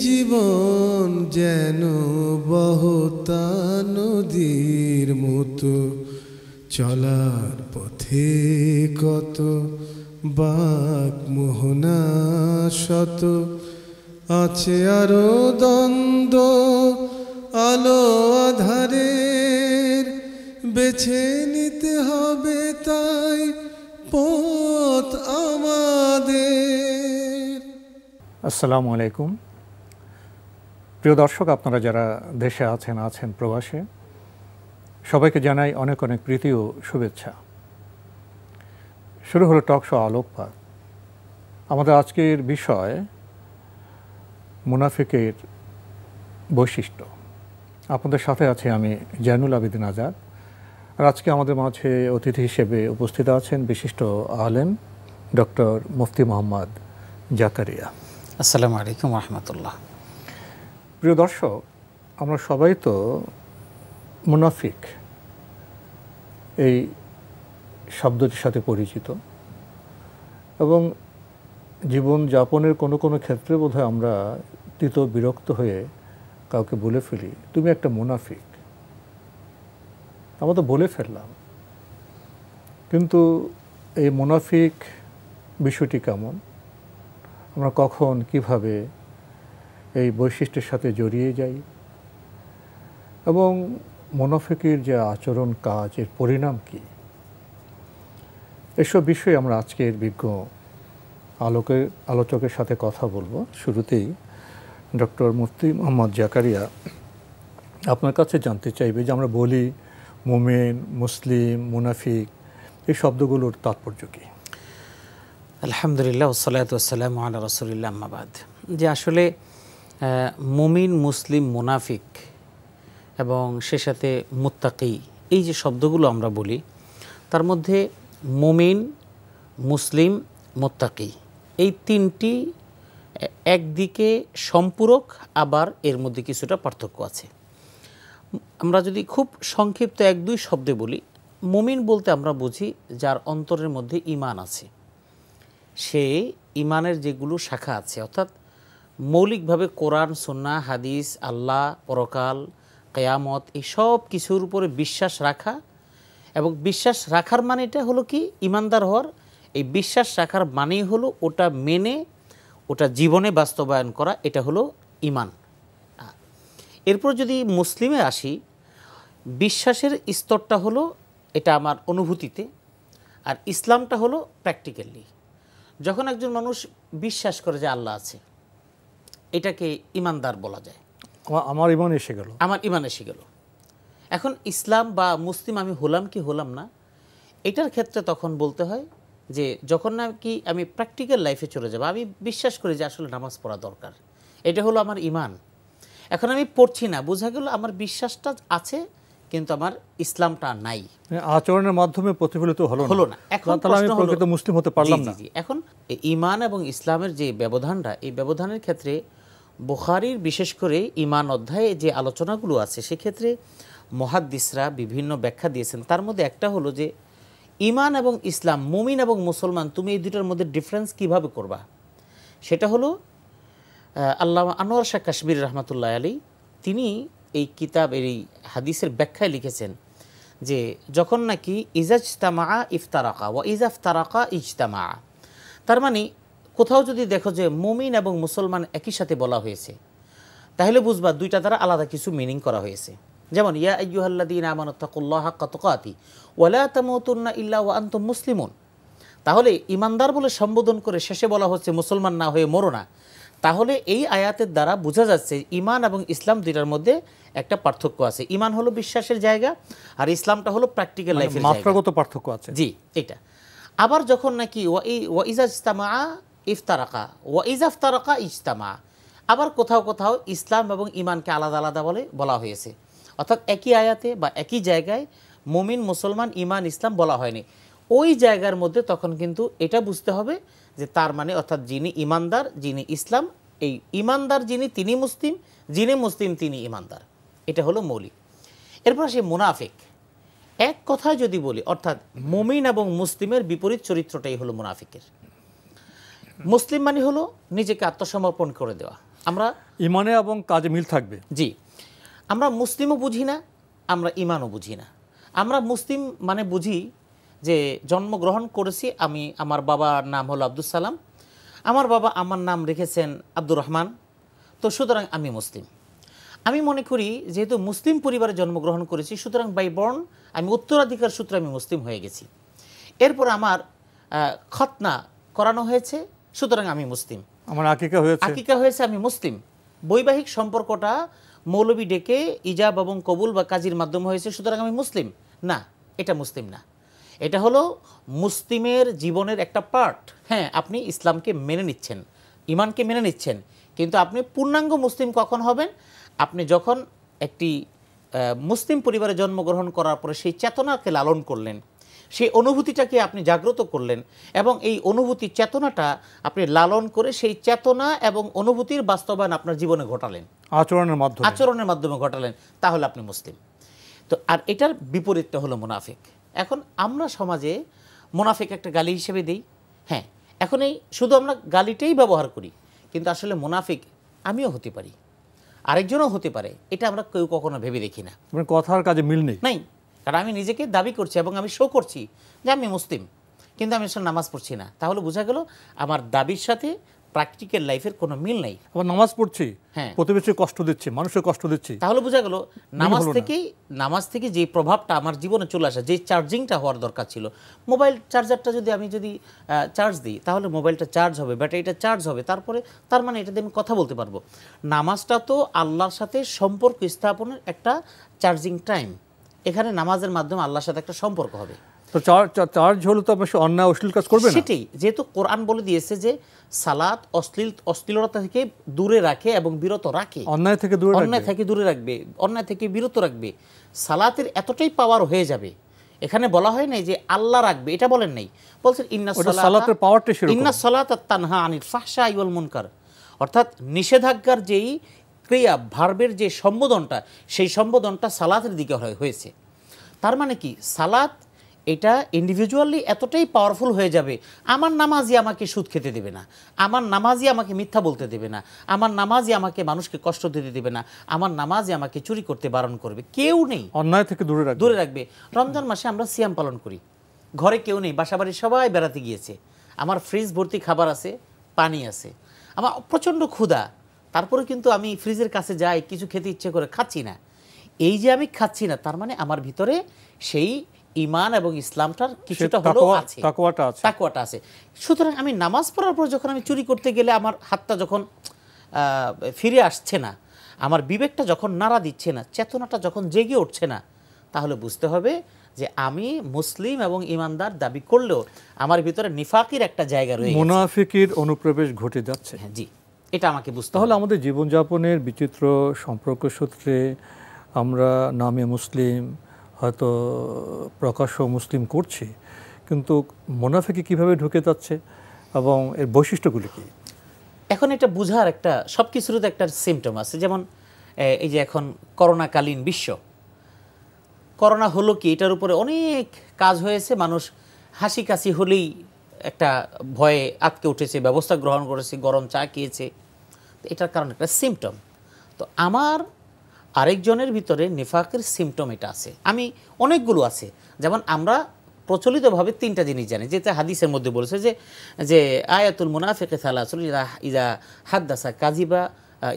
জীবন যেন বহতা নদীর মতো, চলার পথে কত বাক মোহনা শত, আছে আরো দ্বন্দ্ব আলো আধারের, বেছে নিতে হবে তাই পথ আমাদের। আসসালামু আলাইকুম প্রিয় দর্শক, আপনারা যারা দেশে আছেন প্রবাসে, সবাইকে জানাই অনেক অনেক প্রীতি ও শুভেচ্ছা। শুরু হলো টক শো আলোকপাত। আমাদের আজকের বিষয় মুনাফিকের বৈশিষ্ট্য। আপনাদের সাথে আছে আমি জয়নুল আবেদিন আজাদ। আর আজকে আমাদের মাঝে অতিথি হিসেবে উপস্থিত আছেন বিশিষ্ট আলেম ডক্টর মুফতি মোহাম্মদ জাকারিয়া। আসসালামু আলাইকুম রহমতুল্লাহ। প্রিয় দর্শক, আমরা সবাই তো মুনাফিক এই শব্দটির সাথে পরিচিত, এবং জীবনযাপনের কোনো কোনো ক্ষেত্রে বোধহয় আমরা বিরক্ত হয়ে কাউকে বলে ফেলি, তুমি একটা মুনাফিক। আমরা তো বলে ফেললাম, কিন্তু এই মুনাফিক বিষয়টি কেমন, আমরা কখন কিভাবে এই বৈশিষ্ট্যের সাথে জড়িয়ে যাই, এবং মুনাফিকের যে আচরণ কাজ, এর পরিণাম কী, এসব বিষয়ে আমরা আজকের বিজ্ঞ আলোচকের সাথে কথা বলবো। শুরুতেই ডক্টর মুফতি মোহাম্মদ জাকারিয়া, আপনার কাছে জানতে চাইবে যে আমরা বলি মুমিন, মুসলিম, মুনাফিক, এই শব্দগুলোর তাৎপর্য কী? আলহামদুলিল্লাহ ওয়াসসালাতু ওয়াসসালামু আলা রাসূলিল্লাহ, আম্মা বাদ। যে আসলে মুমিন, মুসলিম, মুনাফিক এবং সে সাথে মুত্তাকি, এই যে শব্দগুলো আমরা বলি, তার মধ্যে মুমিন, মুসলিম, মুত্তাকি এই তিনটি একদিকে সম্পূরক, আবার এর মধ্যে কিছুটা পার্থক্য আছে। আমরা যদি খুব সংক্ষিপ্ত এক দুই শব্দে বলি, মুমিন বলতে আমরা বুঝি যার অন্তরের মধ্যে ঈমান আছে, সে ঈমানের যেগুলো শাখা আছে, অর্থাৎ মৌলিকভাবে কোরআন, সুন্নাহ, হাদিস, আল্লাহ, পরকাল, কিয়ামত, এই সব কিছুর উপরে বিশ্বাস রাখা। এবং বিশ্বাস রাখার মানেটা হলো কি, ঈমানদার হওয়ার এই বিশ্বাস রাখার মানেই হলো ওটা মেনে ওটা জীবনে বাস্তবায়ন করা, এটা হলো ঈমান। এরপর যদি মুসলিমে আসি, বিশ্বাসের স্তরটা হলো এটা আমার অনুভূতিতে, আর ইসলামটা হলো প্র্যাকটিক্যালি। যখন একজন মানুষ বিশ্বাস করে যে আল্লাহ আছে, এটাকে ঈমানদার বলা যায়। আমার ঈমান এসে গেল, আমার ঈমান এসে গেল। এখন ইসলাম বা মুসলিম আমি হলাম কি হলাম না, এটার ক্ষেত্রে তখন বলতে হয় যে যখন নাকি আমি প্র্যাকটিক্যাল লাইফে চলে যাব, আমি বিশ্বাস করি যে আসলে নামাজ পড়া দরকার, এটা হলো আমার ঈমান। এখন আমি পড়ছি না, বোঝা গেল আমার বিশ্বাসটা আছে কিন্তু আমার ইসলামটা নাই, আচরণের মাধ্যমে প্রতিফলিত হলো না। এখন আমি প্রকৃত মুসলিম হতে পারলাম না। এখন ঈমান এবং ইসলামের যে ব্যবধানটা, এই ব্যবধানের ক্ষেত্রে বুখারীর বিশেষ করে ঈমান অধ্যায়ে যে আলোচনাগুলো আছে, সেক্ষেত্রে মুহাদ্দিসরা বিভিন্ন ব্যাখ্যা দিয়েছেন। তার মধ্যে একটা হলো যে ঈমান এবং ইসলাম, মুমিন এবং মুসলমান, তুমি এই দুটোর মধ্যে ডিফারেন্স কিভাবে করবা, সেটা হলো আল্লামা আনোয়ার শাহ কাশ্মীর রহমতুল্লাহ আলী, তিনি এই কিতাব, এই হাদিসের ব্যাখ্যায় লিখেছেন যে যখন নাকি ইজাজতামা ইফতারাকা ওয়া ইজাফতারাকা ইজতামা, তার মানে কোথাও যদি দেখো যে মুমিন এবং মুসলমান একই সাথে বলা হয়েছে, তাহলে বুঝবা দুইটা দ্বারা আলাদা কিছু মিনিং করা হয়েছে। যেমন ইয়া আইয়ুহাল্লাযীনা আমানুত্তাকুল্লাহা হাক্কা তুকাতি ওয়া লা তামুতুন্না ইল্লা ওয়া আনতুম মুসলিমুন। তাহলে ঈমানদার বলে সম্বোধন করে শেষে বলা হচ্ছে মুসলমান না হয়ে মরো না। তাহলে এই আয়াতের দ্বারা বোঝা যাচ্ছে ঈমান এবং ইসলাম দুইটার মধ্যে একটা পার্থক্য আছে। ঈমান হলো বিশ্বাসের জায়গা, আর ইসলামটা হলো প্র্যাকটিক্যাল লাইফের জায়গা, মাত্রাগত পার্থক্য আছে। জি, এটা। আবার যখন নাকি ওয়া ইজাজতামা ইফতারাকা ওয়া ইজাফতারাকা ইজতামা, আবার কোথাও কোথাও ইসলাম এবং ঈমানকে আলাদা আলাদা বলা হয়েছে। অর্থাৎ একই আয়াতে বা একই জায়গায় মুমিন, মুসলমান, ঈমান, ইসলাম বলা হয়নি। ওই জায়গার মধ্যে তখন কিন্তু এটা বুঝতে হবে যে তার মানে অর্থাৎ যিনি ঈমানদার, যিনি ইসলাম, এই ঈমানদার যিনি, তিনি মুসলিম, যিনি মুসলিম তিনি ঈমানদার, এটা হলো মৌলিক। এরপর সে মুনাফিক। এক কথায় যদি বলি, অর্থাৎ মুমিন এবং মুসলিমের বিপরীত চরিত্রটাই হলো মুনাফিকের। মুসলিম মানে হলো নিজেকে আত্মসমর্পণ করে দেওয়া, আমরা ইমানে এবং কাজে মিল থাকবে। জি, আমরা মুসলিমও বুঝি না, আমরা ইমানও বুঝি না। আমরা মুসলিম মানে বুঝি যে জন্মগ্রহণ করেছি আমি, আমার বাবার নাম হলো আব্দুল সালাম, আমার বাবা আমার নাম রেখেছেন আব্দুর রহমান, তো সুতরাং আমি মুসলিম। আমি মনে করি যেহেতু মুসলিম পরিবারে জন্মগ্রহণ করেছি, সুতরাং বাই বর্ন আমি উত্তরাধিকার সূত্রে আমি মুসলিম হয়ে গেছি। এরপর আমার খতনা করানো হয়েছে, সুতরাং আমি মুসলিম। আমার আকিকা হয়েছে, আমি মুসলিম। বৈবাহিক সম্পর্কটা মৌলবি ডেকে ইজাব এবং কবুল বা কাজীর মাধ্যমে হয়েছে, সুতরাং আমি মুসলিম। না, এটা মুসলিম না। এটা হলো মুসলিমের জীবনের একটা পার্ট। হ্যাঁ, আপনি ইসলামকে মেনে নিচ্ছেন, ইমানকে মেনে নিচ্ছেন, কিন্তু আপনি পূর্ণাঙ্গ মুসলিম কখন হবেন? আপনি যখন একটি মুসলিম পরিবারে জন্মগ্রহণ করার পরে সেই চেতনাকে লালন করলেন, সেই অনুভূতিটাকে আপনি জাগ্রত করলেন, এবং এই অনুভূতি চেতনাটা আপনি লালন করে সেই চেতনা এবং অনুভূতির বাস্তবায়ন আপনার জীবনে ঘটালেন, আচরণের মাধ্যমে ঘটালেন, তাহলে আপনি মুসলিম। তো আর এটার বিপরীতটা হলো মুনাফিক। এখন আমরা সমাজে মুনাফিক একটা গালি হিসেবে দিই। হ্যাঁ, এখন এই শুধু আমরা গালিটাই ব্যবহার করি, কিন্তু আসলে মুনাফিক আমিও হতে পারি, আরেকজনও হতে পারে, এটা আমরা কেউ কখনো ভেবে দেখি না। কথার কাজে মিল নেই, কারণ আমি নিজেকে দাবি করছি এবং আমি শো করছি যে আমি মুসলিম, কিন্তু আমি আসলে নামাজ পড়ছি না। তাহলে বোঝা গেল আমার দাবির সাথে প্র্যাকটিক্যাল লাইফের কোনো মিল নাই। আবার নামাজ পড়ছি, হ্যাঁ, প্রতিবেশী কষ্ট দিচ্ছি, মানুষের কষ্ট দিচ্ছি, তাহলে বোঝা গেল নামাজ থেকে যে প্রভাবটা আমার জীবনে চলে আসে, যে চার্জিংটা হওয়ার দরকার ছিল, মোবাইল চার্জারটা আমি যদি চার্জ দিই, তাহলে মোবাইলটা চার্জ হবে, ব্যাটারিটা চার্জ হবে, তারপরে তার মানে এটা দিয়ে আমি কথা বলতে পারবো। নামাজটা তো আল্লাহর সাথে সম্পর্ক স্থাপনের একটা চার্জিং টাইম। এখানে নামাজের মাধ্যমে আল্লাহর সাথে একটা সম্পর্ক হবে। তো চার্জ হলে তো অবশ্যই অন্যায় অশ্লীল কাজ করবে না। সেটাই, যেহেতু কোরআন বলে দিয়েছে যে সালাত অশ্লীলতা থেকে দূরে রাখে এবং বিরত রাখে, অন্যায় থেকে দূরে রাখবে, অন্যায় থেকে বিরত রাখবে। সালাতের এতটাই পাওয়ার হয়ে যাবে, এখানে বলা হয় নাই যে আল্লাহ রাখবে, এটা বলেন নাই, বলছেন ইন্নাস সালাতা তানহা আনিল ফাহশাই ওয়াল মুনকার, অর্থাৎ নিষেধাজ্ঞার যেই ক্রিয়া, ভার্বের যে সম্বোধনটা, সেই সম্বোধনটা সালাতের দিকে হয়েছে। তার মানে কি, সালাত এটা ইন্ডিভিজুয়ালি এতটাই পাওয়ারফুল হয়ে যাবে, আমার নামাজি আমাকে সুদ খেতে দেবে না, আমার নামাজি আমাকে মিথ্যা বলতে দেবে না, আমার নামাজি আমাকে মানুষকে কষ্ট দিতে দেবে না, আমার নামাজি আমাকে চুরি করতে বারণ করবে, কেউ নেই, অন্যায় থেকে দূরে রাখবে। রমজান মাসে আমরা সিয়াম পালন করি, ঘরে কেউ নেই, বাসাবাড়ি সবাই বেড়াতে গিয়েছে, আমার ফ্রিজ ভর্তি খাবার আছে, পানি আছে, আমার প্রচণ্ড ক্ষুধা, তারপরে কিন্তু আমি ফ্রিজের কাছে যাই, কিছু খেতে ইচ্ছে করে খাচ্ছি না। এই যে আমি খাচ্ছি না, তার মানে আমার ভিতরে সেই ঈমান এবং ইসলামটার কিছুটা হলেও আছে, তাকওয়াটা আছে। সুতরাং আমি নামাজ পড়ার পর যখন আমি চুরি করতে গেলে আমার হাতটা যখন ফিরে আসছে না, আমার বিবেকটা যখন নাড়া দিচ্ছে না, চেতনাটা যখন জেগে উঠছে না, তাহলে বুঝতে হবে যে আমি মুসলিম এবং ঈমানদার দাবি করলেও আমার ভিতরে নিফাকির একটা জায়গা রয়েছে, মুনাফিকের অনুপ্রবেশ ঘটে যাচ্ছে। হ্যাঁ, জি, এটা আমাকে বুঝতে হবে। তাহলে আমাদের জীবনযাপনের বিচিত্র সম্পর্ক সূত্রে আমরা নামে মুসলিম, হয়তো প্রকাশ্য মুসলিম করছি, কিন্তু মুনাফিকি কিভাবে ঢুকে যাচ্ছে এবং এর বৈশিষ্ট্যগুলি কি? এখন এটা বুঝার একটা, সব কিছুর তো একটা সিমটম আছে। যেমন এই যে এখন করোনাকালীন বিশ্ব, করোনা হলো কি, এটার উপরে অনেক কাজ হয়েছে, মানুষ হাসি কাশি হলেই একটা ভয়ে আটকে উঠেছে, ব্যবস্থা গ্রহণ করেছে, গরম চা খেয়েছে, এটার কারণ একটা সিমটম। তো আমার আরেকজনের ভিতরে নিফাকের সিমটম এটা আছে, আমি অনেকগুলো আছে। যেমন আমরা প্রচলিতভাবে তিনটা জিনিস জানি, যেটা হাদিসের মধ্যে বলেছে যে আয়াতুল মুনাফিকে সালাসুল ইদা হাদ্দাসা কাজিবা,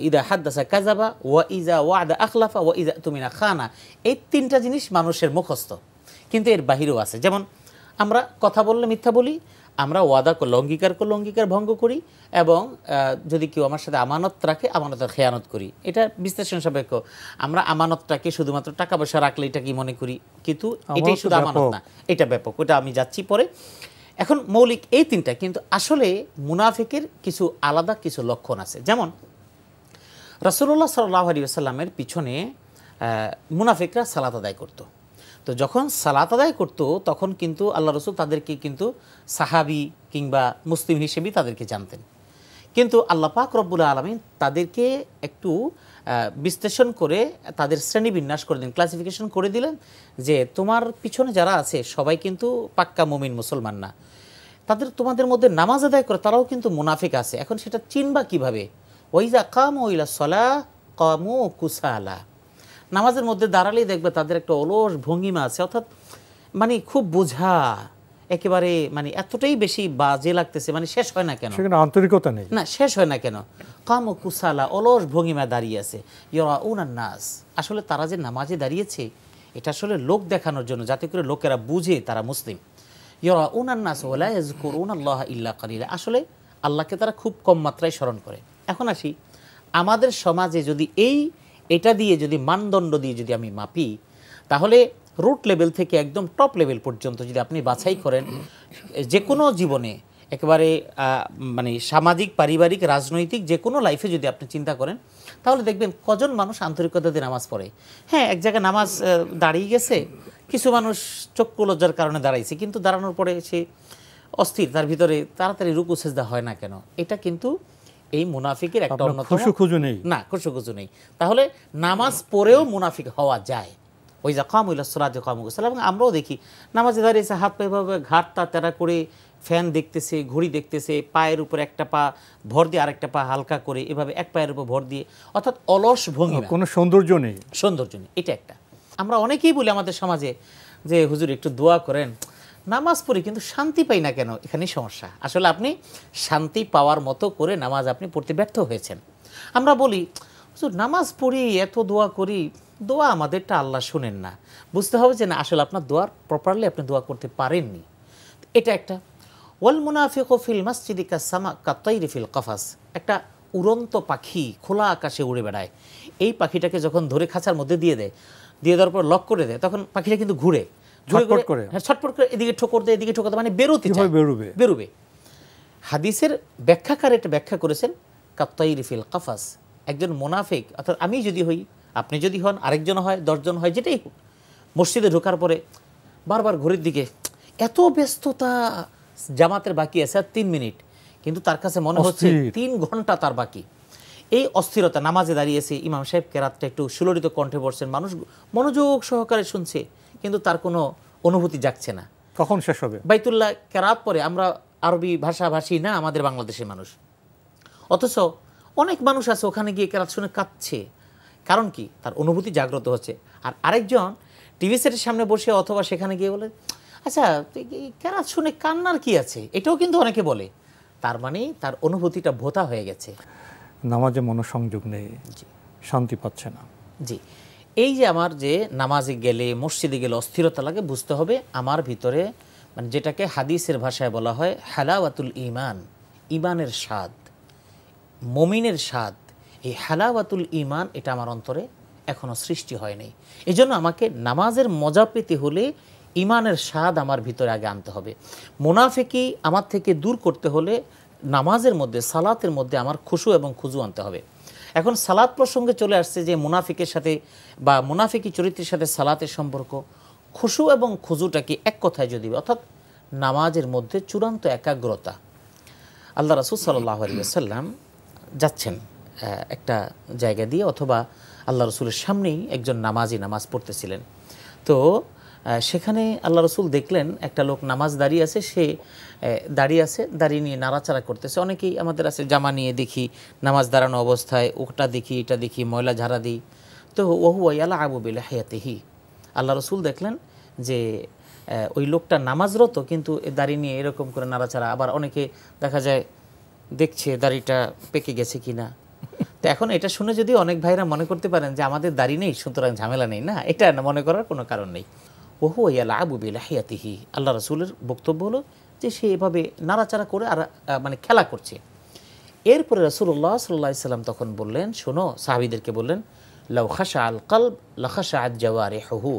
ইদা হাদ্দাসা কাজাবা, ওয়া ইজা ওয়াদা আখলাফা, ওয়া ইজা তুমিনা খানা। এই তিনটা জিনিস মানুষের মুখস্থ, কিন্তু এর বাহিরেও আছে। যেমন আমরা কথা বললে মিথ্যা বলি, আমরা ওয়াদা করলে অঙ্গীকার ভঙ্গ করি, এবং যদি কেউ আমার সাথে আমানত রাখে, আমানতের খেয়ানত করি। এটা বিশ্লেষণ সাপেক্ষ। আমরা আমানতটাকে শুধুমাত্র টাকা পয়সা রাখলে এটা কি মনে করি, কিন্তু এটাই শুধু আমানত না, এটা ব্যাপক, ওটা আমি যাচ্ছি পরে। এখন মৌলিক এই তিনটা, কিন্তু আসলে মুনাফিকের কিছু আলাদা কিছু লক্ষণ আছে। যেমন রাসূলুল্লাহ সাল্লাল্লাহু আলাইহি ওয়াসাল্লামের পিছনে মুনাফিকরা সালাত আদায় করত। তো যখন সালাত আদায় করত, তখন কিন্তু আল্লাহ রসুল তাদেরকে কিন্তু সাহাবি কিংবা মুসলিম হিসেবেই তাদেরকে জানতেন। কিন্তু আল্লাহ পাক রব্বুল আলামিন তাদেরকে একটু বিশ্লেষণ করে তাদের শ্রেণীবিন্যাস করে দিলেন, ক্লাসিফিকেশন করে দিলেন, যে তোমার পিছনে যারা আছে সবাই কিন্তু পাক্কা মুমিন মুসলমান না, তোমাদের মধ্যে নামাজ আদায় করে তারাও কিন্তু মুনাফিক আছে। এখন সেটা চিনবা কিভাবে? ওয়াইজা কামু ইলা সলাহ কামু কুসালা, নামাজের মধ্যে দাঁড়ালেই দেখবে তাদের একটা অলস ভঙ্গিমা আছে, অর্থাৎ মানে খুব বোঝা, একেবারে মানে এতটাই বেশি বাজে লাগতেছে, মানে শেষ হয় না কেন, সেখানে আন্তরিকতা নেই, না শেষ হয় না কেন, কামু কুসালা, অলস ভঙ্গিমা দাঁড়িয়ে আছে। ইউরাউনান নাস, আসলে তারা যে নামাজে দাঁড়িয়েছে এটা আসলে লোক দেখানোর জন্য, যাতে করে লোকেরা বুঝে তারা মুসলিম। ইউরাউনান নাস ওয়ালা ইয়াযকুরুনাল্লাহ ইল্লা কালিলা, আসলে আল্লাহকে তারা খুব কম মাত্রায় স্মরণ করে। এখন আসি, আমাদের সমাজে যদি এটা দিয়ে যদি মানদণ্ড দিয়ে যদি আমি মাপি, তাহলে রুট লেভেল থেকে একদম টপ লেভেল পর্যন্ত যদি আপনি বাছাই করেন, যে কোনো জীবনে একেবারে মানে সামাজিক, পারিবারিক, রাজনৈতিক যে কোনো লাইফে যদি আপনি চিন্তা করেন, তাহলে দেখবেন কজন মানুষ আন্তরিকতা দিয়ে নামাজ পড়ে। হ্যাঁ, এক জায়গায় নামাজ দাঁড়িয়ে গেছে, কিছু মানুষ চক্ষু লজ্জার কারণে দাঁড়াইছে, কিন্তু দাঁড়ানোর পরে সে অস্থির, তার ভিতরে তাড়াতাড়ি রুকু সেজদা হয় না কেন? এটা কিন্তু এই মুনাফিকের একটা অন্যতম, খুশুখুজু নেই, না খুশুখুজু নেই। তাহলে নামাজ পড়েও মুনাফিক হওয়া যায়। ওই যা কামু ইলা সলাতি কামু কুসালা, এবং আমরাও দেখি নামাজে দাঁড়িয়েছে, হাত পা এভাবে ঘাটটা তেরা করে ফ্যান দেখতেছে, ঘড়ি দেখতেছে, পায়ের উপর একটা পা ভর দিয়ে আরেকটা পা হালকা করে, এভাবে এক পায়ের উপর ভর দিয়ে, অর্থাৎ অলস ভঙ্গি, কোনো সৌন্দর্য নেই, সৌন্দর্য নেই। এটা একটা, আমরা অনেকেই বলি আমাদের সমাজে যে হুজুর একটু দোয়া করেন, নামাজ পড়ি কিন্তু শান্তি পাই না কেন? এখানেই সমস্যা। আসলে আপনি শান্তি পাওয়ার মতো করে নামাজ আপনি পড়তে ব্যর্থ হয়েছেন। আমরা বলি হুজুর নামাজ পড়ি, এত দোয়া করি, দোয়া আমাদেরটা আল্লাহ শুনেন না। বুঝতে হবে যে না, আসলে আপনার দোয়ার প্রপারলি আপনি দোয়া করতে পারেননি। এটা একটা। ওয়াল মুনাফিকু ফিল মাসজিদি কাসামা কাতাইরি ফিল কাফাস, একটা উড়ন্ত পাখি খোলা আকাশে উড়ে বেড়ায়। এই পাখিটাকে যখন ধরে খাঁচার মধ্যে দিয়ে দেওয়ার পর লক করে দেয়, তখন পাখিটা কিন্তু ঘুরে ছটফট করে, হ্যাঁ ছটফট করে, এদিকে ঠোকর দেয়, এদিকে ঠোকর দেয়, মানে বেরোবে। হাদিসের ব্যাখ্যাকার এটা ব্যাখ্যা করেছেন কাতাইরি ফিল কাফাস, একজন মুনাফিক, অর্থাৎ আমি যদি হই, আপনি যদি হন, আরেকজন হয়, 10 জন হয়, যেটাই হোক, মসজিদে ঢোকার পরে বারবার ঘড়ির দিকে, এত ব্যস্ততা, জামাতের বাকি আছে আর 3 মিনিট, কিন্তু তার কাছে মনে হচ্ছে 3 ঘন্টা তার বাকি। এই অস্থিরতা, নামাজে দাঁড়িয়েছে, ইমাম সাহেব কেরাতটা একটু সুললিত কণ্ঠে পড়ছেন, মানুষ মনোযোগ সহকারে শুনছে, কিন্তু তার কোনো অনুভূতি জাগছে না, কখন শেষ হবে। বাইতুল্লাহ কেরাত পরে, আমরা আরবি ভাষাভাষী না আমাদের বাংলাদেশের মানুষ, অথচ অনেক মানুষ আছে ওখানে গিয়ে কেরাত শুনে কাঁদছে। কারণ কি? তার অনুভূতি জাগ্রত হচ্ছে। আর আরেকজন টিভি সেটের সামনে বসে অথবা সেখানে গিয়ে বলে, আচ্ছা কেরাত শুনে কান্নার কি আছে, এটাও কিন্তু অনেকে বলে। তার মানে তার অনুভূতিটা ভোতা হয়ে গেছে, নামাজে মনোসংযোগ নেই, শান্তি পাচ্ছে না। জি, এই যে আমার যে নামাজে গেলে, মসজিদে গেলে অস্থিরতা লাগে, বুঝতে হবে আমার ভিতরে, মানে যেটাকে হাদিসের ভাষায় বলা হয় হালাওয়াতুল ঈমান, ঈমানের স্বাদ, মুমিনের স্বাদ, এই হালাওয়াতুল ঈমান এটা আমার অন্তরে এখনো সৃষ্টি হয়নি। এই জন্য আমাকে নামাজের মজা পেতে হলে ঈমানের স্বাদ আমার ভিতরে আগে আনতে হবে। মুনাফিকি আমার থেকে দূর করতে হলে নামাজের মধ্যে, সালাতের মধ্যে আমার খুশু এবং খুজু আনতে হবে। এখন সালাত প্রসঙ্গে চলে আসছে যে মুনাফিকের সাথে বা মুনাফিকি চরিত্রের সাথে সালাতের সম্পর্ক, খুশু এবং খুজুটাকে এক কথায় যদি, অর্থাৎ নামাজের মধ্যে চূড়ান্ত একাগ্রতা। আল্লাহ রাসূল সাল্লাল্লাহু আলাইহি ওয়াসাল্লাম যাচ্ছেন একটা জায়গা দিয়ে, অথবা আল্লাহ রসুলের সামনেই একজন নামাজি নামাজ পড়তেছিলেন। তো সেখানে আল্লাহ রসুল দেখলেন একটা লোক নামাজ দাঁড়িয়ে আছে, সে দাঁড়িয়ে নিয়ে নাড়াচাড়া করতেছে। অনেকেই আমাদের আছে জামা নিয়ে দেখি নামাজ দাঁড়ানো অবস্থায়, ওটা দেখি, এটা দেখি, ময়লা ঝাড়া দিই। তো ওহু ইয়ালআবু বিলিহিয়াতিহি, আল্লাহ রসুল দেখলেন যে ওই লোকটা নামাজরত, কিন্তু দাঁড়িয়ে নিয়ে এরকম করে নাড়াচাড়া। আবার অনেকে দেখা যায় দেখছে দাড়িটা পেকে গেছে কিনা। তো এখন এটা শুনে যদি অনেক ভাইরা মনে করতে পারেন যে আমাদের দাড়ি নেই সুতরাং ঝামেলা নেই, না, এটা মনে করার কোনো কারণ নেই। ওহু ইয়ালআবু বিলিহিয়াতিহি, আল্লাহ রাসূলের বক্তব্য হলো যে সে এভাবে নাড়াচাড়া করে আর মানে খেলা করছে। এরপরে রাসূলুল্লাহ সাল্লাল্লাহু আলাইহি সাল্লাম তখন বললেন, শোনো, সাহাবীদেরকে বললেন, লাউ খাশাআল কলব লাখাশাআত জাওয়ারিহুহু,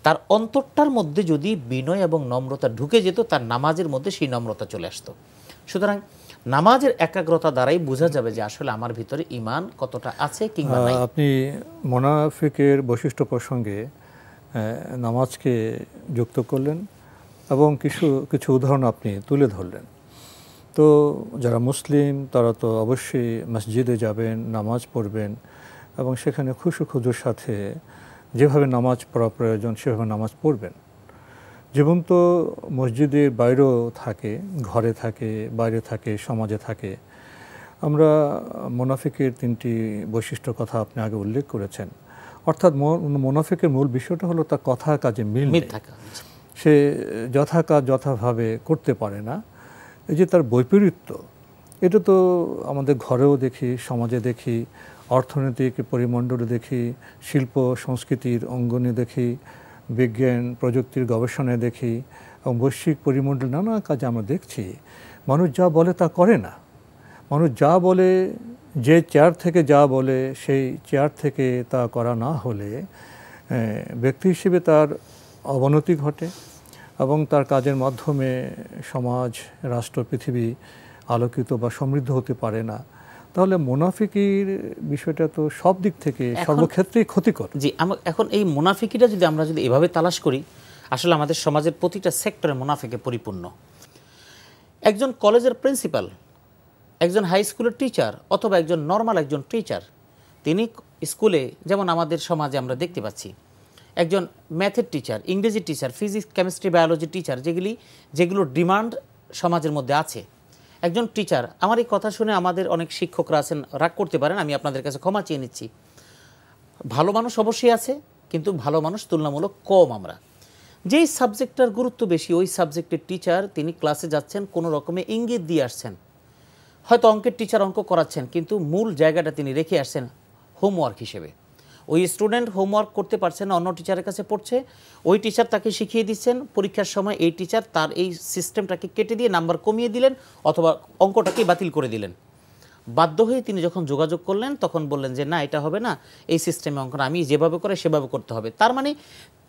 তার অন্তরটার মধ্যে যদি বিনয় এবং নম্রতা ঢুকে যেত, তার নামাজের মধ্যে সেই নম্রতা চলে আসতো। সুতরাং নামাজের একাগ্রতা দ্বারাই বোঝা যাবে যে আসলে আমার ভিতরে ঈমান কতটা আছে কিংবা নাই। আপনি মুনাফিকের বৈশিষ্ট্য প্রসঙ্গে নামাজকে যুক্ত করলেন এবং কিছু উদাহরণ আপনি তুলে ধরলেন। তো যারা মুসলিম তারা তো অবশ্যই মসজিদে যাবেন, নামাজ পড়বেন এবং সেখানে খুশু খুজুর সাথে যেভাবে নামাজ পড়া প্রয়োজন সেভাবে নামাজ পড়বেন। জীবন তো মসজিদের বাইরেও থাকে, ঘরে থাকে, বাইরে থাকে, সমাজে থাকে। আমরা মুনাফিকের 3টি বৈশিষ্ট্যর কথা আপনি আগে উল্লেখ করেছেন। অর্থাৎ মুনাফিকের মূল বিষয়টা হলো তার কথা কাজে মিল নেই। সে যথা কাজ যথাভাবে করতে পারে না। এই যে তার বৈপরীত্য, এটা তো আমাদের ঘরেও দেখি, সমাজে দেখি, অর্থনৈতিক পরিমণ্ডলে দেখি, শিল্প সংস্কৃতির অঙ্গনে দেখি, বিজ্ঞান প্রযুক্তির গবেষণায় দেখি, এবং বৈশ্বিক পরিমণ্ডল নানা কাজে আমরা দেখছি মানুষ যা বলে তা করে না। মানুষ যা বলে, যে চেয়ার থেকে যা বলে, সেই চেয়ার থেকে তা করা না হলে ব্যক্তি হিসেবে তার অবনতি ঘটে এবং তার কাজের মাধ্যমে সমাজ, রাষ্ট্র, পৃথিবী আলোকিত বা সমৃদ্ধ হতে পারে না। তাহলে মুনাফিকির বিষয়টা তো সব দিক থেকে সর্বক্ষেত্রেই ক্ষতিকর। জি, এখন এই মুনাফিকিটা আমরা যদি এভাবে তালাশ করি, আসলে আমাদের সমাজের প্রতিটা সেক্টরে মুনাফিকে পরিপূর্ণ। একজন কলেজের প্রিন্সিপাল, একজন হাই স্কুলের টিচার, অথবা একজন নর্মাল একজন টিচার, তিনি স্কুলে, যেমন আমাদের সমাজে আমরা দেখতে পাচ্ছি, একজন ম্যাথের টিচার, ইংরেজি teacher, physics, chemistry, biology teacher, যেগুলোর ডিমান্ড সমাজের মধ্যে আছে, একজন টিচার। আমার এই কথা শুনে আমাদের অনেক শিক্ষকরা আছেন, রাগ করতে পারেন, আমি আপনাদের কাছে ক্ষমা চেয়ে নিচ্ছি। ভালো মানুষ অবশ্যই আছে, কিন্তু ভালো মানুষ তুলনামূলক কম। আমরা যেই সাবজেক্টটার গুরুত্ব বেশি, ওই সাবজেক্টের টিচার তিনি ক্লাসে যাচ্ছেন, কোনো রকমে ইঙ্গিত দিয়ে আসছেন। হয়তো অঙ্কের টিচার অঙ্ক করাচ্ছেন, কিন্তু মূল জায়গাটা তিনি রেখে আসছেন হোমওয়ার্ক হিসেবে। ওই স্টুডেন্ট হোমওয়ার্ক করতে পারছে না, অন্য টিচারের কাছে পড়ছে, ওই টিচার তাকে শিখিয়ে দিচ্ছেন। পরীক্ষার সময় এই টিচার তার এই সিস্টেমটাকে কেটে দিয়ে নাম্বার কমিয়ে দিলেন, অথবা অঙ্কটাকে বাতিল করে দিলেন। বাধ্য হয়ে তিনি যখন যোগাযোগ করলেন, তখন বললেন যে না, এটা হবে না, এই সিস্টেমে অঙ্কটা আমি যেভাবে করে সেভাবে করতে হবে। তার মানে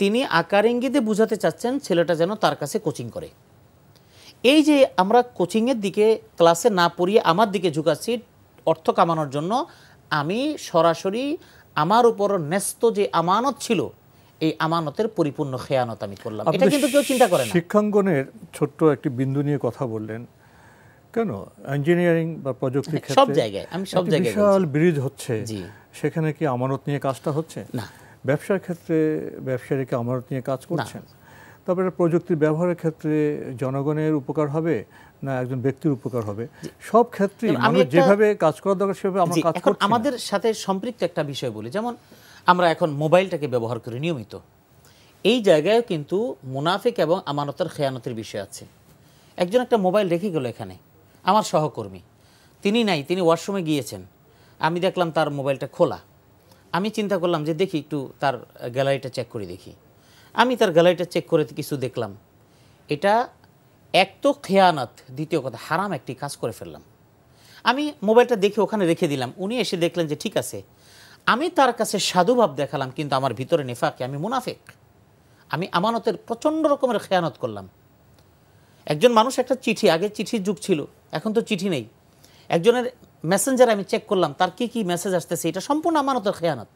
তিনি আকার ইঙ্গিতে বুঝাতে চাচ্ছেন ছেলেটা যেন তার কাছে কোচিং করে। এই যে আমরা কোচিংয়ের দিকে, ক্লাসে না পড়িয়ে আমার দিকে ঝুঁকাচ্ছি অর্থ কামানোর জন্য, আমি সরাসরি আমার উপর ন্যস্ত যে আমানত ছিল, এই আমানতের পরিপূর্ণ খেয়ানত আমি করলাম। এটা কিন্তু কেউ চিন্তা করে না। শিক্ষাঙ্গনের ছোট্ট একটি বিন্দু নিয়ে কথা বললেন, কেন ইঞ্জিনিয়ারিং বা প্রযুক্তির ক্ষেত্রে সব জায়গায়, আমি সব জায়গায় বিশাল ব্রিজ হচ্ছে, সেখানে কি আমানত নিয়ে কাজটা হচ্ছে না? ব্যবসার ক্ষেত্রে ব্যবসায়ীরা কি আমানত নিয়ে কাজ করছেন? তারপরে প্রযুক্তির ব্যবহারের ক্ষেত্রে জনগণের উপকার হবে না একজন ব্যক্তির উপকার হবে? সব ক্ষেত্রে মানুষ যেভাবে কাজ করা দরকার সেভাবে আমরা কাজ করছি। আমাদের সাথে সম্পৃক্ত একটা বিষয় বলি, যেমন আমরা এখন মোবাইলটাকে ব্যবহার করি নিয়মিত। এই জায়গায় কিন্তু মুনাফিক এবং আমানতের খেয়ানতের বিষয় আছে। একজন একটা মোবাইল রেখে গেল এখানে, আমার সহকর্মী, তিনি নাই, তিনি ওয়াশরুমে গিয়েছেন, আমি দেখলাম তার মোবাইলটা খোলা। আমি চিন্তা করলাম যে দেখি একটু তার গ্যালারিটা চেক করে দেখি। আমি তার গ্যালারিটা চেক করে কিছু দেখলাম, এটা এক তো খেয়ানত, দ্বিতীয় কথা হারাম একটি কাজ করে ফেললাম। আমি মোবাইলটা দেখে ওখানে রেখে দিলাম। উনি এসে দেখলেন যে ঠিক আছে, আমি তার কাছে সাধুভাব দেখালাম, কিন্তু আমার ভিতরে নেফাকে, আমি মুনাফিক, আমি আমানতের প্রচণ্ড রকমের খেয়ানত করলাম। একজন মানুষ একটা চিঠি, আগে চিঠির যুগ ছিল, এখন তো চিঠি নেই, একজনের মেসেঞ্জার আমি চেক করলাম, তার কি কি মেসেজ আসতেছে, এটা সম্পূর্ণ আমানতের খেয়ানত।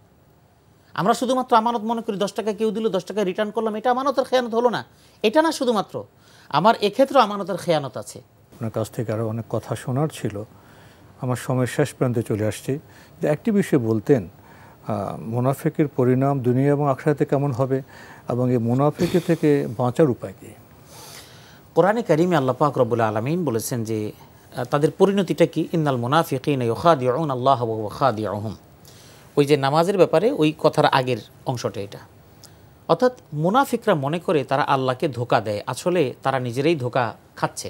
আমরা শুধুমাত্র আমানত মনে করি, 10 টাকা কেউ দিল, 10 টাকা রিটার্ন করলাম, এটা আমানতের খেয়ানত হলো না? এটা না শুধুমাত্র, আমার এক্ষেত্রে আমানতের খেয়ানত আছে। আপনার কাছ থেকে আরও অনেক কথা শোনার ছিল, আমার সময়ের শেষ প্রান্তে চলে আসছি। যে একটি বিষয় বলতেন, মুনাফিকের পরিণাম দুনিয়া এবং আখিরাতে কেমন হবে, এবং এই মুনাফিকে থেকে বাঁচার উপায় কি? কোরআনে কারিমে আল্লাহ পাক রব্বুল আলামিন বলেছেন যে তাদের পরিণতিটা কি, ইন্নাল মুনাফিকিনা ইউখাদিউনা আল্লাহ ওয়া হুয়া খাদিউহুম। ওই যে নামাজের ব্যাপারে ওই কথার আগের অংশটা এটা, অর্থাৎ মুনাফিকরা মনে করে তারা আল্লাহকে ধোঁকা দেয়, আসলে তারা নিজেরাই ধোঁকা খাচ্ছে।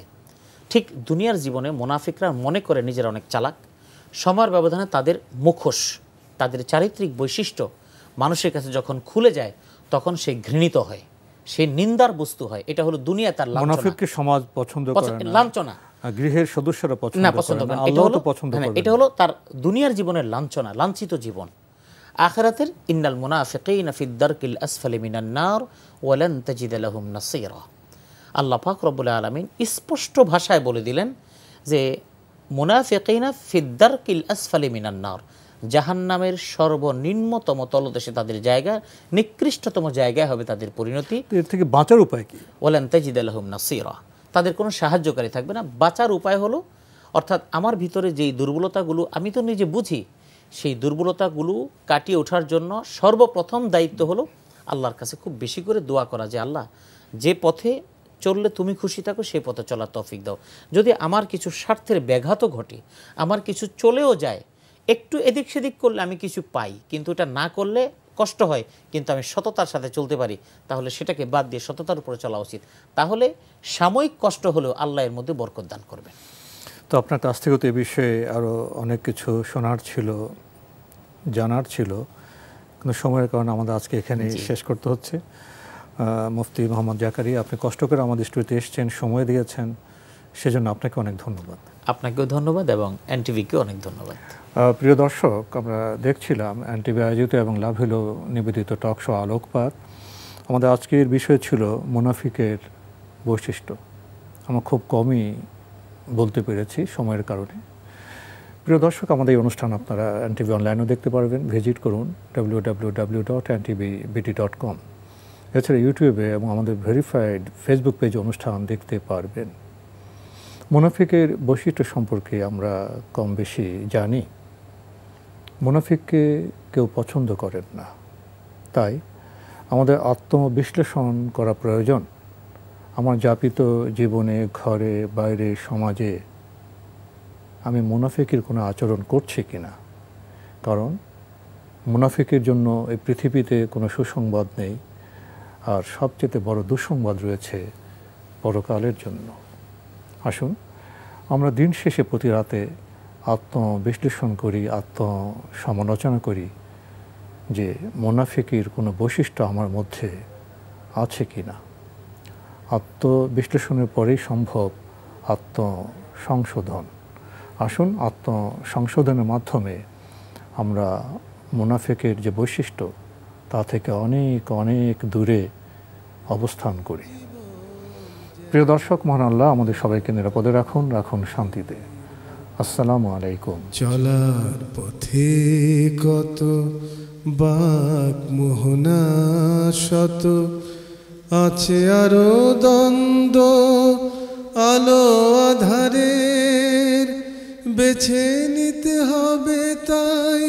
ঠিক দুনিয়ার জীবনে মুনাফিকরা মনে করে নিজেরা অনেক চালাক, সময়ের ব্যবধানে তাদের মুখোশ, তাদের চারিত্রিক বৈশিষ্ট্য মানুষের কাছে যখন খুলে যায়, তখন সে ঘৃণিত হয়, সে নিন্দার বস্তু হয়। এটা হলো দুনিয়া তার লাঞ্ছনা। মুনাফিককে সমাজ পছন্দ করে না, লাঞ্ছনা, গৃহের সদস্যরা পছন্দ করে না, আল্লাহ তো পছন্দ করে না। এটা হলো তার দুনিয়ার জীবনের লাঞ্ছনা, লাঞ্ছিত জীবন। আখিরাতের ইন্নাল মুনাফিকিনা ফিদ দারকিল আসফালি মিনান নার ওয়া লান তাজিদ লাহুম নাসীরা। আল্লাহ পাক রব্বুল আলামিন স্পষ্ট ভাষায় বলে দিলেন যে মুনাফিকিনা ফিদ দারকিল আসফালি মিনান নার, জাহান্নামের সর্বনিম্নতম তলদেশে তাদের জায়গা, নিকৃষ্টতম জায়গায় হবে তাদের পরিণতি। এর থেকে বাঁচার উপায় কি? ওয়া লান তাজিদ লাহুম নাসীরা, তাদের কোনো সাহায্যকারী থাকবে না। বাঁচার উপায় হলো, অর্থাৎ আমার ভিতরে যেই দুর্বলতাগুলো আমি তো নিজে বুঝি, সেই দুর্বলতাগুলো কাটিয়ে ওঠার জন্য সর্বপ্রথম দায়িত্ব হলো আল্লাহর কাছে খুব বেশি করে দোয়া করা, যে আল্লাহ যে পথে চললে তুমি খুশি থাকো, সেই পথে চলার তৌফিক দাও। যদি আমার কিছু স্বার্থের ব্যাঘাতও ঘটে, আমার কিছু চলেও যায়, একটু এদিক সেদিক করলে আমি কিছু পাই, কিন্তু এটা না করলে কষ্ট হয়, কিন্তু আমি সততার সাথে চলতে পারি, তাহলে সেটাকে বাদ দিয়ে সততার উপরে চলা উচিত। তাহলে সাময়িক কষ্ট হলেও আল্লাহ এর মধ্যে বরকত দান করবেন। তো আপনার কাছ থেকে তো এ বিষয়ে আরও অনেক কিছু শোনার ছিল, জানার ছিল, কিন্তু সময়ের কারণে আমাদের আজকে এখানে শেষ করতে হচ্ছে। মুফতি মোহাম্মদ জাকারিয়া, আপনি কষ্ট করে আমাদের স্টুডিওতে এসেছেন, সময় দিয়েছেন, সেজন্য আপনাকে অনেক ধন্যবাদ। আপনাকেও ধন্যবাদ এবং এনটিভিকেও অনেক ধন্যবাদ। প্রিয় দর্শক, আমরা দেখছিলাম এনটিভি আয়োজিত এবং লাভ হলো নিবেদিত টক শো আলোকপাত। আমাদের আজকের বিষয় ছিল মুনাফিকের বৈশিষ্ট্য। আমরা খুব কমই বলতে পেরেছি সময়ের কারণে। প্রিয় দর্শক, আমাদের এই অনুষ্ঠান আপনারা এনটিভি অনলাইনেও দেখতে পারবেন, ভিজিট করুন www.ntvbt.com। এছাড়া ইউটিউবে এবং আমাদের ভেরিফাইড ফেসবুক পেজে অনুষ্ঠান দেখতে পারবেন। মুনাফিকের বৈশিষ্ট্য সম্পর্কে আমরা কম বেশি জানি। মুনাফিককে কেউ পছন্দ করেন না, তাই আমাদের আত্মবিশ্লেষণ করা প্রয়োজন। আমার যাপিত জীবনে, ঘরে, বাইরে, সমাজে আমি মুনাফিকের কোনো আচরণ করছি কিনা। কারণ মুনাফিকের জন্য এই পৃথিবীতে কোনো সুসংবাদ নেই, আর সবচেয়ে বড় দুঃসংবাদ রয়েছে পরকালের জন্য। আসুন আমরা দিন শেষে প্রতি রাতে আত্মবিশ্লেষণ করি, আত্মসমালোচনা করি যে মুনাফিকের কোনো বৈশিষ্ট্য আমার মধ্যে আছে কি না। আত্মবিশ্লেষণের পরেই সম্ভব আত্মসংশোধন। আসুন আত্মসংশোধনের মাধ্যমে আমরা মুনাফিকের যে বৈশিষ্ট্য তা থেকে অনেক অনেক দূরে অবস্থান করি। প্রিয় দর্শক, মহান আল্লাহ আমাদের সবাইকে নিরাপদে রাখুন, রাখুন শান্তিতে। আসসালামু আলাইকুম। চলার পথে কত বাক মোহনা শত, আছে আরো দ্বন্দ্ব আলো আধারের, বেছে নিতে হবে তাই